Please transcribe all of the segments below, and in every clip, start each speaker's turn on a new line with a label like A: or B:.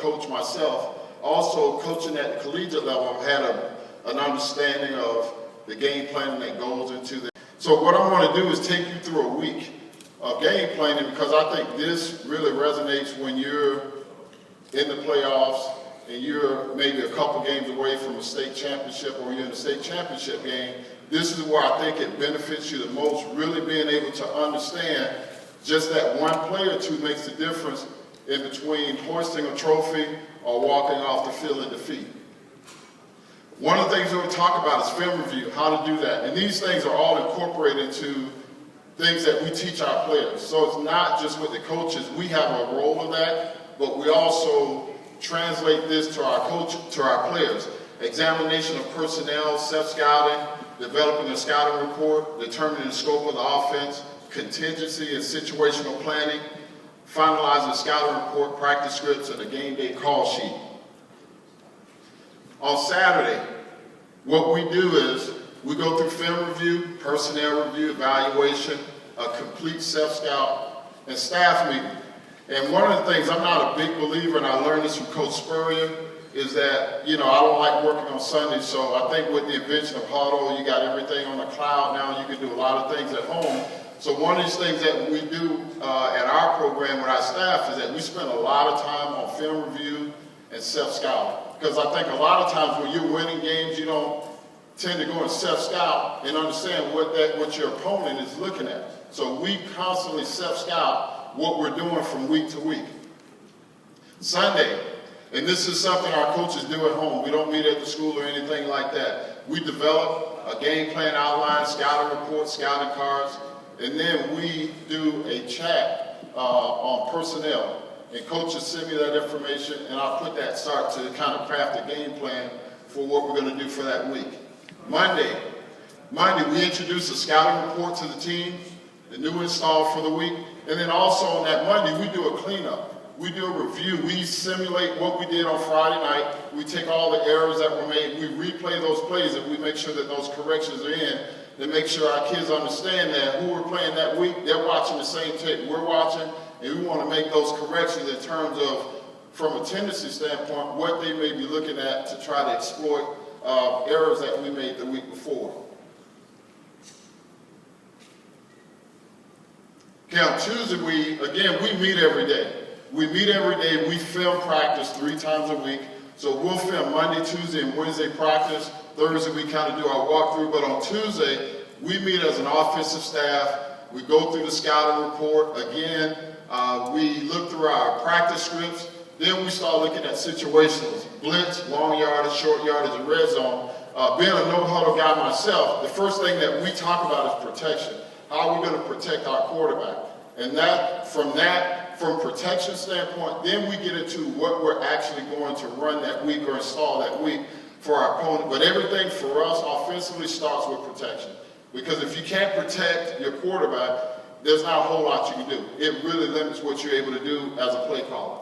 A: coach myself, also coaching at the collegiate level, I've had an understanding of the game planning that goes into that. So what I want to do is take you through a week of game planning, because I think this really resonates when you're in the playoffs and you're maybe a couple games away from a state championship, or you're in a state championship game. This is where I think it benefits you the most, really being able to understand just that one play or two makes the difference in between hoisting a trophy or walking off the field in defeat. One of the things we'll talk about is film review, how to do that. And these things are all incorporated into things that we teach our players. So it's not just with the coaches. We have a role in that, but we also translate this to our players. Examination of personnel, self-scouting, developing a scouting report, determining the scope of the offense, contingency and situational planning, finalizing a scouting report, practice scripts, and a game day call sheet. On Saturday, what we do is we go through film review, personnel review, evaluation, a complete self-scout, and staff meeting. And one of the things, I'm not a big believer, and I learned this from Coach Spurrier, is that, I don't like working on Sundays, so I think with the invention of Huddle, you got everything on the cloud now, you can do a lot of things at home. So one of these things that we do at our program with our staff is that we spend a lot of time on film review and self-scouting. Because I think a lot of times when you're winning games, you don't tend to go and self-scout and understand what your opponent is looking at. So we constantly self-scout what we're doing from week to week. Sunday, and this is something our coaches do at home. We don't meet at the school or anything like that. We develop a game plan outline, scouting report, scouting cards, and then we do a chat on personnel. And coaches send me that information, and I'll start to kind of craft a game plan for what we're going to do for that week. Monday, we introduce a scouting report to the team, the new install for the week, and then also on that Monday, we do a cleanup. We do a review. We simulate what we did on Friday night. We take all the errors that were made. We replay those plays, and we make sure that those corrections are in, to make sure our kids understand that who we're playing that week, they're watching the same tape we're watching, and we want to make those corrections in terms of, from a tendency standpoint, what they may be looking at to try to exploit errors that we made the week before. Okay, on Tuesday, we meet every day. We meet every day. We film practice 3 times a week. So we'll film Monday, Tuesday, and Wednesday practice. Thursday, we kind of do our walkthrough. But on Tuesday, we meet as an offensive staff. We go through the scouting report. Again, we look through our practice scripts. Then we start looking at situationals, blitz, long yardage, short yardage, and red zone. Being a no-huddle guy myself, the first thing that we talk about is protection. How are we going to protect our quarterback? And from protection standpoint, then we get into what we're actually going to run that week or install that week for our opponent. But everything for us offensively starts with protection. Because if you can't protect your quarterback, there's not a whole lot you can do. It really limits what you're able to do as a play caller.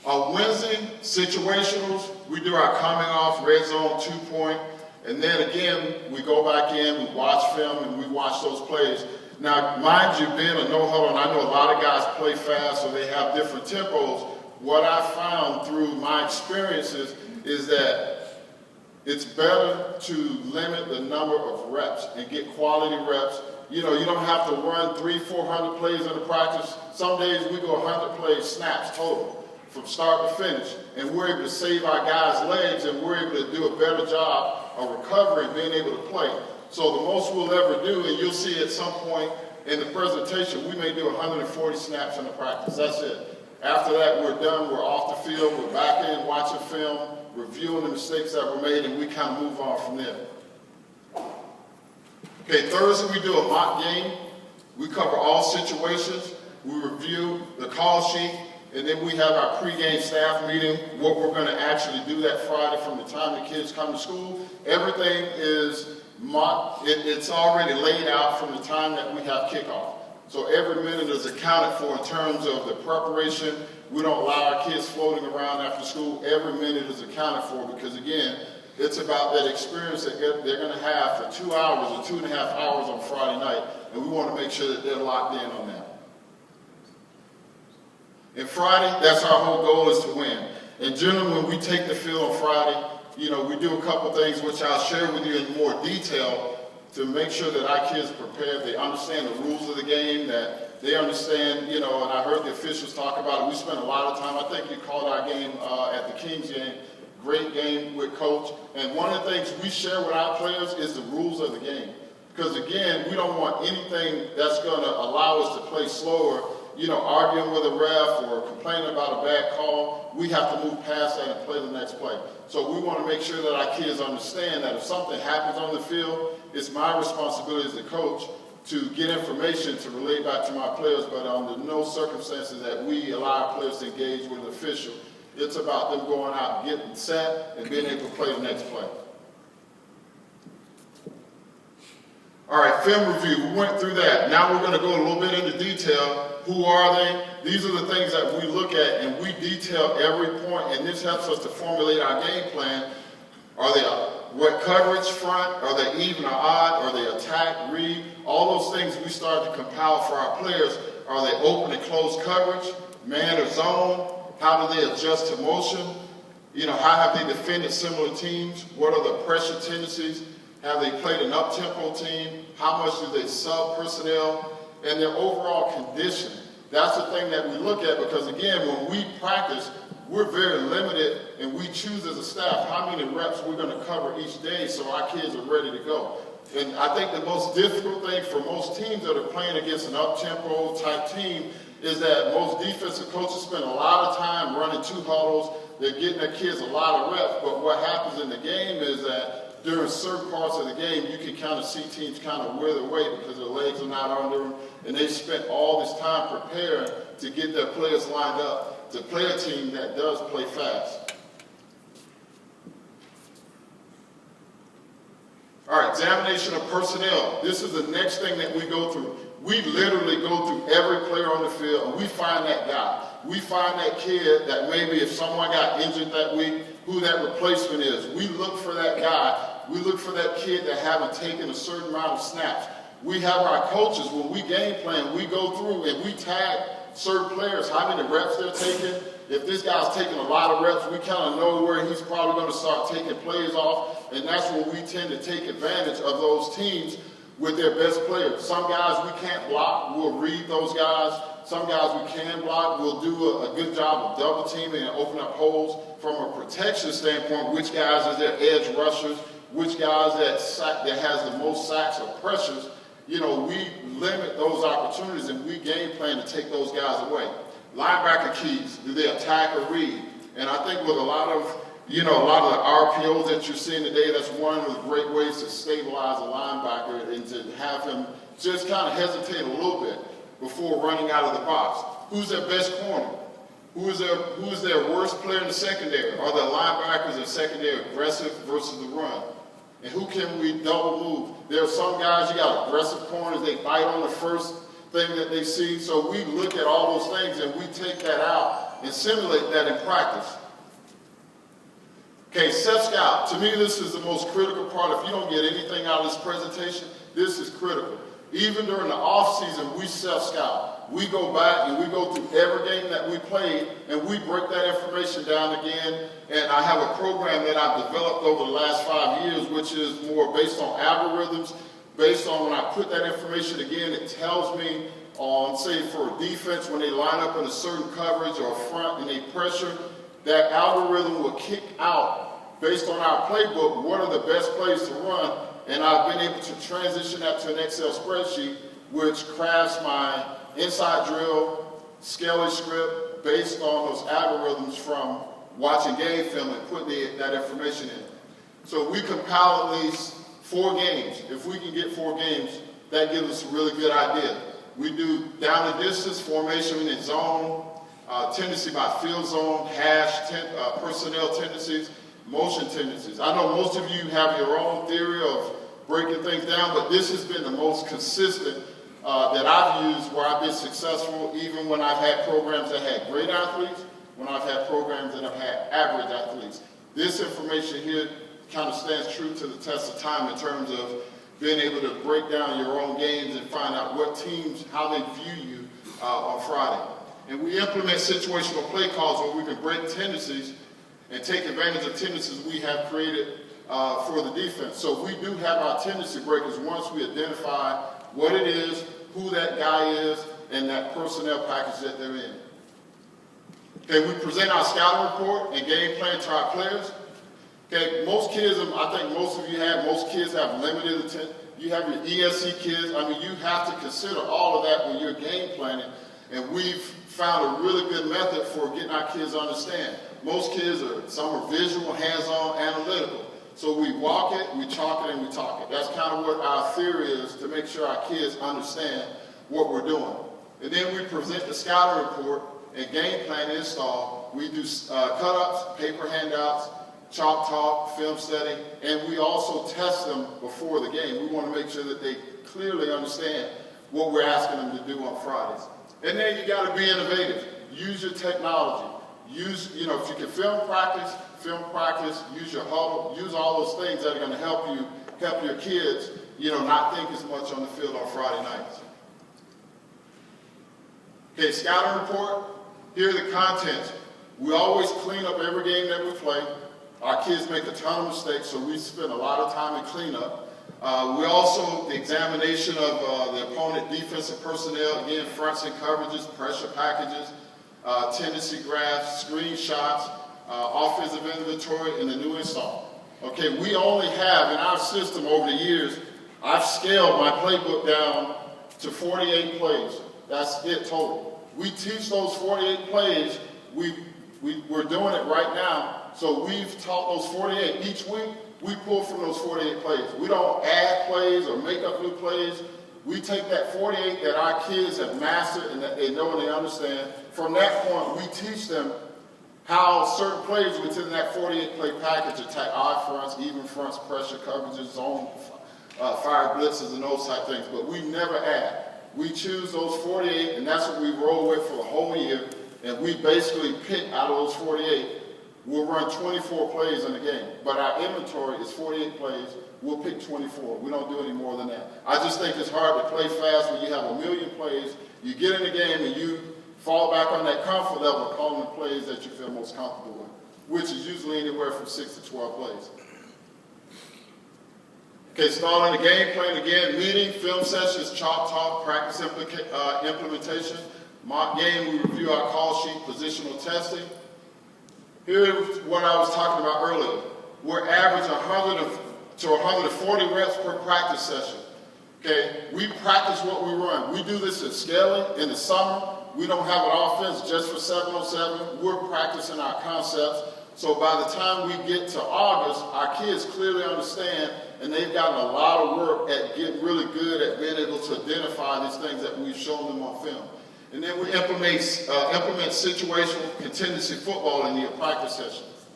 A: On Wednesday, situationals, we do our coming off, red zone, 2-point, and then again, we go back in, we watch film, and we watch those plays. Now, mind you, being a no-huddle, and I know a lot of guys play fast, so they have different tempos. What I found through my experiences is that it's better to limit the number of reps and get quality reps. You don't have to run 300-400 plays in a practice. Some days we go 100 plays, snaps total, from start to finish, and we're able to save our guys' legs, and we're able to do a better job of recovery and being able to play. So the most we'll ever do, and you'll see at some point in the presentation, we may do 140 snaps in a practice. That's it. After that, we're done. We're off the field. We're back in watching film, reviewing the mistakes that were made, and we kind of move on from there. Okay, Thursday we do a mock game. We cover all situations. We review the call sheet. And then we have our pregame staff meeting, what we're going to actually do that Friday from the time the kids come to school. Everything is it's already laid out from the time that we have kickoff. So every minute is accounted for in terms of the preparation. We don't allow our kids floating around after school. Every minute is accounted for because, again, it's about that experience that they're going to have for 2 hours or 2.5 hours on Friday night. and we want to make sure that they're locked in on that. And Friday, that's our whole goal, is to win. And generally, when we take the field on Friday, we do a couple things which I'll share with you in more detail to make sure that our kids are prepared. They understand the rules of the game, that they understand, and I heard the officials talk about it. We spent a lot of time. I think you called our game at the Kings game. Great game with Coach. And one of the things we share with our players is the rules of the game. Because, again, we don't want anything that's going to allow us to play slower, arguing with a ref or complaining about a bad call. We have to move past that and play the next play. So we want to make sure that our kids understand that if something happens on the field, it's my responsibility as the coach to get information to relay back to my players, but under no circumstances that we allow our players to engage with an official. It's about them going out, getting set, and being able to play the next play. All right, film review. We went through that. Now we're going to go a little bit into detail. Who are they? These are the things that we look at, and we detail every point, and this helps us to formulate our game plan. Are they what coverage, front? Are they even or odd? Are they attack, read? All those things we start to compile for our players. Are they open and closed coverage, man or zone? How do they adjust to motion? How have they defended similar teams? What are the pressure tendencies? Have they played an up-tempo team? How much do they sub personnel? And their overall condition. That's the thing that we look at, because, again, when we practice, we're very limited, and we choose as a staff how many reps we're going to cover each day so our kids are ready to go. And I think the most difficult thing for most teams that are playing against an up-tempo type team is that most defensive coaches spend a lot of time running two huddles. They're getting their kids a lot of reps, but what happens in the game is that during certain parts of the game, you can kind of see teams kind of wither away because their legs are not under them, and they spent all this time preparing to get their players lined up to play a team that does play fast. All right, examination of personnel. This is the next thing that we go through. We literally go through every player on the field, and we find that guy. We find that kid that maybe if someone got injured that week, who that replacement is. We look for that guy. We look for that kid that haven't taken a certain amount of snaps. We have our coaches, when we game plan, we go through and we tag certain players, how many reps they're taking. If this guy's taking a lot of reps, we kind of know where he's probably going to start taking plays off, and that's when we tend to take advantage of those teams with their best players. Some guys we can't block, we'll read those guys. Some guys we can block, we'll do a good job of double teaming and open up holes. From a protection standpoint, which guys is their edge rushers, which guys that has the most sacks or pressures, we limit those opportunities and we game plan to take those guys away. Linebacker keys, do they attack or read? And I think with a lot of the RPOs that you're seeing today, that's one of the great ways to stabilize a linebacker and to have him just kind of hesitate a little bit before running out of the box. Who's their best corner? Who is their worst player in the secondary? Are the linebackers in secondary aggressive versus the run? And who can we double move? There are some guys, you got aggressive corners, they bite on the first thing that they see. So we look at all those things and we take that out and simulate that in practice. Okay, self-scout. To me, this is the most critical part. If you don't get anything out of this presentation, this is critical. Even during the off-season, we self-scout. We go back and we go through every game that we played and we break that information down again. And I have a program that I've developed over the last 5 years, which is more based on algorithms. Based on when I put that information again, it tells me on, say, for a defense, when they line up in a certain coverage or front and they pressure, that algorithm will kick out, based on our playbook, what are the best plays to run. And I've been able to transition that to an Excel spreadsheet, which crafts my inside drill, Skelly script, based on those algorithms from watching game film and putting that information in. So we compile at least 4 games. If we can get 4 games, that gives us a really good idea. We do down the distance, formation in zone, tendency by field zone, hash, personnel tendencies, motion tendencies. I know most of you have your own theory of breaking things down, but this has been the most consistent that I've used where I've been successful, even when I've had programs that had great athletes, when I've had programs that have had average athletes. This information here kind of stands true to the test of time in terms of being able to break down your own games and find out what teams, how they view you on Friday. And we implement situational play calls where we can break tendencies and take advantage of tendencies we have created for the defense. So we do have our tendency breakers once we identify what it is, who that guy is, and that personnel package that they're in. Okay, we present our scouting report and game plan to our players. Okay, most kids, I think most of you have, most kids have limited attention. You have your ESC kids. I mean, you have to consider all of that when you're game planning. And we've found a really good method for getting our kids to understand. Most kids some are visual, hands-on, analytical. So we walk it, we chalk it, and we talk it. That's kind of what our theory is to make sure our kids understand what we're doing. And then we present the scouting report and game plan install. We do cut-ups, paper handouts, chalk talk, film study, and we also test them before the game. We want to make sure that they clearly understand what we're asking them to do on Fridays. And then you got to be innovative. Use your technology. Use, if you can film practice, use your huddle, use all those things that are going to help your kids, not think as much on the field on Friday nights. Okay, scouting report. Here are the contents. We always clean up every game that we play. Our kids make a ton of mistakes, so we spend a lot of time in cleanup. We also, the examination of the opponent defensive personnel, again, fronts and coverages, pressure packages, tendency graphs, screenshots, offensive inventory, and the new install. Okay, we only have, in our system over the years, I've scaled my playbook down to 48 plays. That's it total. We teach those 48 plays. We're doing it right now. So we've taught those 48. Each week, we pull from those 48 plays. We don't add plays or make up new plays. We take that 48 that our kids have mastered and that they know and they understand. From that point, we teach them how certain plays within that 48 play package attack odd fronts, even fronts, pressure coverages, zone, fire blitzes, and those type things. But we never add. We choose those 48, and that's what we roll with for the whole year. And we basically pick out of those 48. We'll run 24 plays in a game, but our inventory is 48 plays. We'll pick 24. We don't do any more than that. I just think it's hard to play fast when you have a million plays. You get in the game and you fall back on that comfort level of calling the plays that you feel most comfortable with, which is usually anywhere from 6 to 12 plays. Okay, starting the game plan again, meeting, film sessions, chalk talk, practice implementation, mock game, we review our call sheet, positional testing. Here's what I was talking about earlier. We're averaging 100 to 140 reps per practice session. Okay, we practice what we run. We do this in scaling in the summer. We don't have an offense just for 7-on-7. We're practicing our concepts. So by the time we get to August, our kids clearly understand, and they've gotten a lot of work at getting really good at being able to identify these things that we've shown them on film. And then we implement situational contingency football in your practice sessions.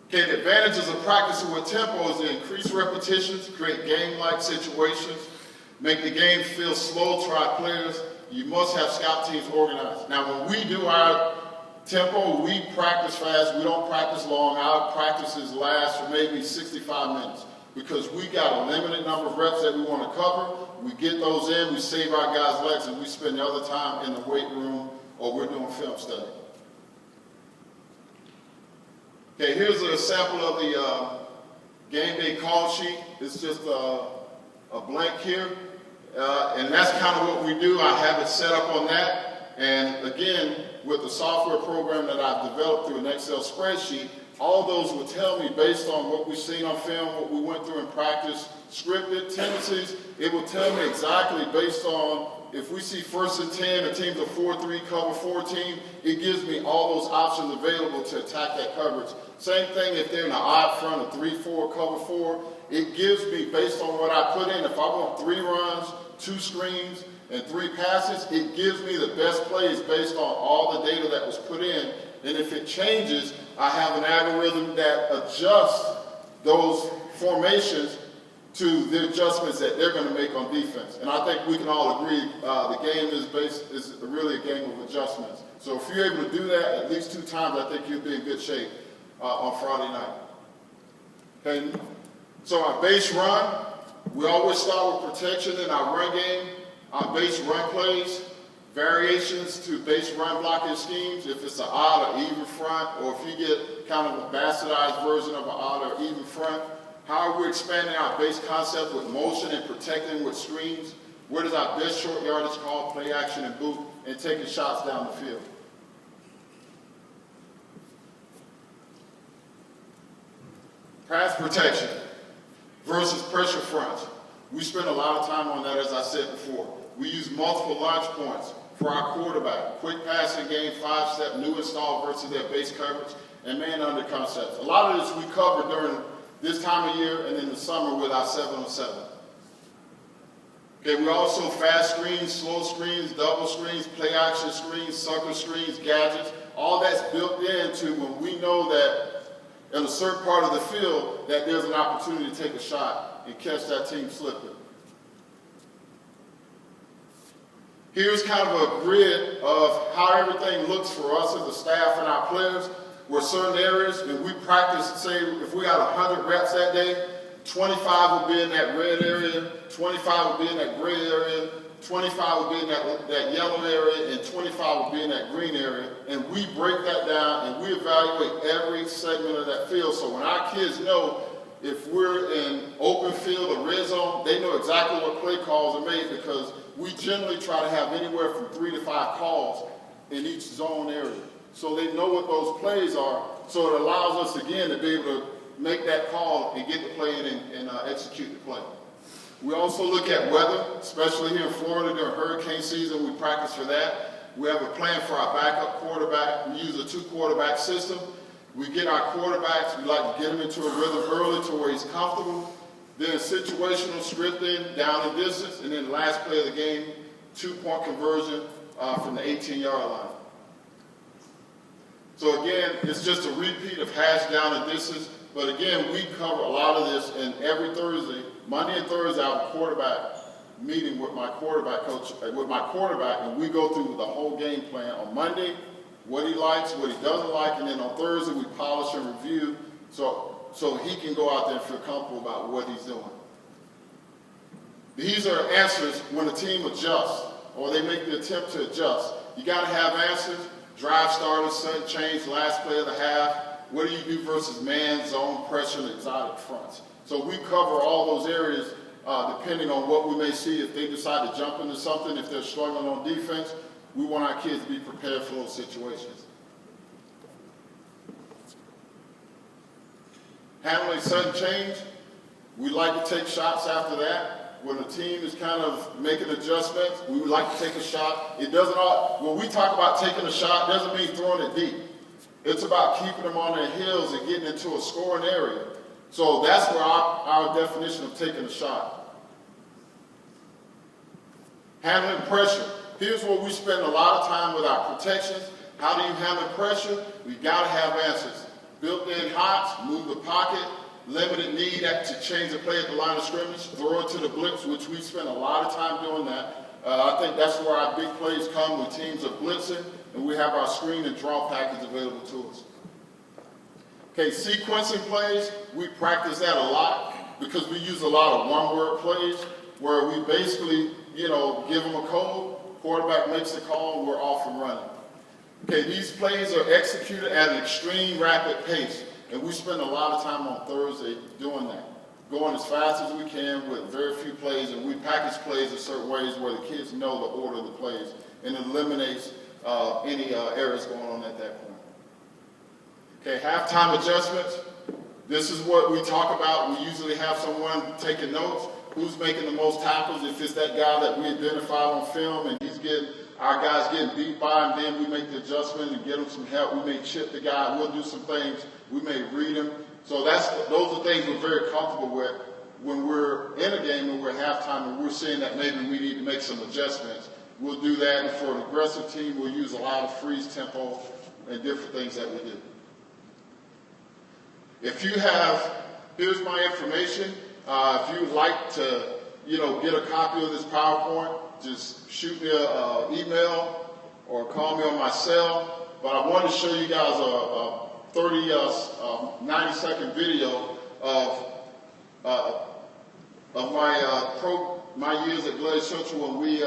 A: Okay, the advantages of practicing with tempo is to increase repetitions, create game-like situations, make the game feel slow to our players. You must have scout teams organized. Now, when we do our tempo, we practice fast. We don't practice long. Our practices last for maybe 65 minutes because we got a limited number of reps that we want to cover. We get those in, we save our guys' legs, and we spend the other time in the weight room or we're doing film study. Okay, here's a sample of the game day call sheet. It's just a blank here, and that's kind of what we do. I have it set up on that, and again, with the software program that I've developed through an Excel spreadsheet, all those will tell me based on what we've seen on film, what we went through in practice, scripted tendencies. It will tell me exactly based on if we see 1st and 10, a team's a 4-3 cover 4 team, it gives me all those options available to attack that coverage. Same thing if they're in an odd front, a 3-4 cover 4, it gives me based on what I put in. If I want 3 runs, 2 screens, and 3 passes, it gives me the best plays based on all the data that was put in. And if it changes, I have an algorithm that adjusts those formations to the adjustments that they're going to make on defense. And I think we can all agree the game is really a game of adjustments. So if you're able to do that at least 2 times, I think you'll be in good shape on Friday night. Okay. So our base run, we always start with protection in our run game. Our base run plays, variations to base run blocking schemes, if it's an odd or even front, or if you get kind of a bastardized version of an odd or even front. How are we expanding our base concept with motion and protecting with screens? What is our best short yardage call, play action and boot, and taking shots down the field? Pass protection versus pressure fronts. We spend a lot of time on that, as I said before. We use multiple launch points for our quarterback. Quick passing game, 5-step, new install versus their base coverage, and man under concepts. A lot of this we cover during this time of year and in the summer with our 7-on-7. Okay, we also fast screens, slow screens, double screens, play action screens, sucker screens, gadgets. All that's built into when we know that in a certain part of the field that there's an opportunity to take a shot and catch that team slipping. Here's kind of a grid of how everything looks for us as a staff and our players, where certain areas, and we practice, say if we got 100 reps that day, 25 will be in that red area, 25 will be in that gray area, 25 will be in that yellow area, and 25 will be in that green area. And we break that down and we evaluate every segment of that field. So when our kids know if we're in open field or red zone, they know exactly what play calls are made, because we generally try to have anywhere from 3 to 5 calls in each zone area. So they know what those plays are. So it allows us, again, to be able to make that call and get the play in and execute the play. We also look at weather, especially here in Florida during hurricane season. We practice for that. We have a plan for our backup quarterback. We use a 2-quarterback system. We get our quarterbacks, we like to get them into a rhythm early to where he's comfortable. Then situational scripting, down and distance, and then the last play of the game, 2-point conversion from the 18-yard line. So again, it's just a repeat of hash down and distance. But again, we cover a lot of this, and every Thursday, Monday and Thursday, I have a quarterback meeting with my quarterback coach, and we go through the whole game plan. On Monday, what he likes, what he doesn't like, and then on Thursday, we polish and review so he can go out there and feel comfortable about what he's doing. These are answers when a team adjusts, or they make the attempt to adjust. You got to have answers. Drive starters, sudden change, last play of the half. What do you do versus man, zone, pressure, and exotic fronts? So we cover all those areas depending on what we may see. If they decide to jump into something, if they're struggling on defense, we want our kids to be prepared for those situations. Handling sudden change, we like to take shots after that. When the team is kind of making adjustments, we would like to take a shot. It doesn't when we talk about taking a shot, it doesn't mean throwing it deep. It's about keeping them on their heels and getting into a scoring area. So that's where our definition of taking a shot. Handling pressure. Here's where we spend a lot of time with our protections. How do you handle pressure? We got to have answers. Built-in hots, move the pocket, limited need to change the play at the line of scrimmage, throw it to the blitz, which we spend a lot of time doing that. I think that's where our big plays come when teams are blitzing, and we have our screen and draw package available to us. Okay, sequencing plays, we practice that a lot because we use a lot of one-word plays where we basically, give them a code, quarterback makes the call, and we're off and running. Okay, these plays are executed at an extreme rapid pace, and we spend a lot of time on Thursday doing that, going as fast as we can with very few plays, and we package plays in certain ways where the kids know the order of the plays, and it eliminates any errors going on at that point. Okay, halftime adjustments. This is what we talk about. We usually have someone taking notes. Who's making the most tackles? If it's that guy that we identified on film and our guy's getting beat by him, then we make the adjustment and get him some help. We may chip the guy. We'll do some things. We may read him. So those are things we're very comfortable with when we're in a game and we're at halftime and we're seeing that maybe we need to make some adjustments. We'll do that. And for an aggressive team, we'll use a lot of freeze tempo and different things that we do. Here's my information. If you would like to, get a copy of this PowerPoint, just shoot me an email or call me on my cell. But I wanted to show you guys a 90-second video of of my years at Glade Central when we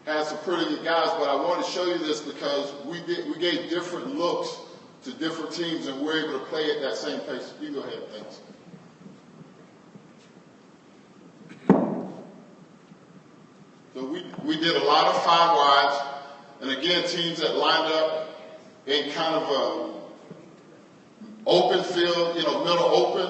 A: had some pretty good guys, but I want to show you this because we gave different looks to different teams and we're able to play at that same pace. You go ahead, thanks. So we did a lot of 5 wides, and again, teams that lined up in kind of a open field, middle open.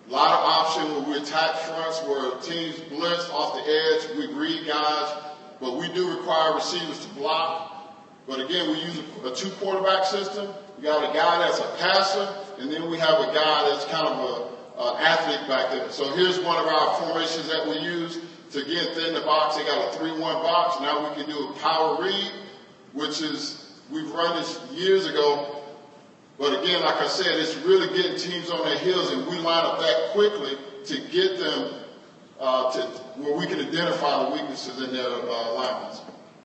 A: A lot of option where we attack fronts, where teams blitz off the edge. We read guys, but we do require receivers to block. But again, we use a 2 quarterback system. We got a guy that's a passer, and then we have a guy that's kind of an athlete back there. So here's one of our formations that we use to again thin the box. They got a 3-1 box. Now we can do a power read, which is, we've run this years ago. But again, like I said, it's really getting teams on their heels, and we line up that quickly to get them to where we can identify the weaknesses in their alignments.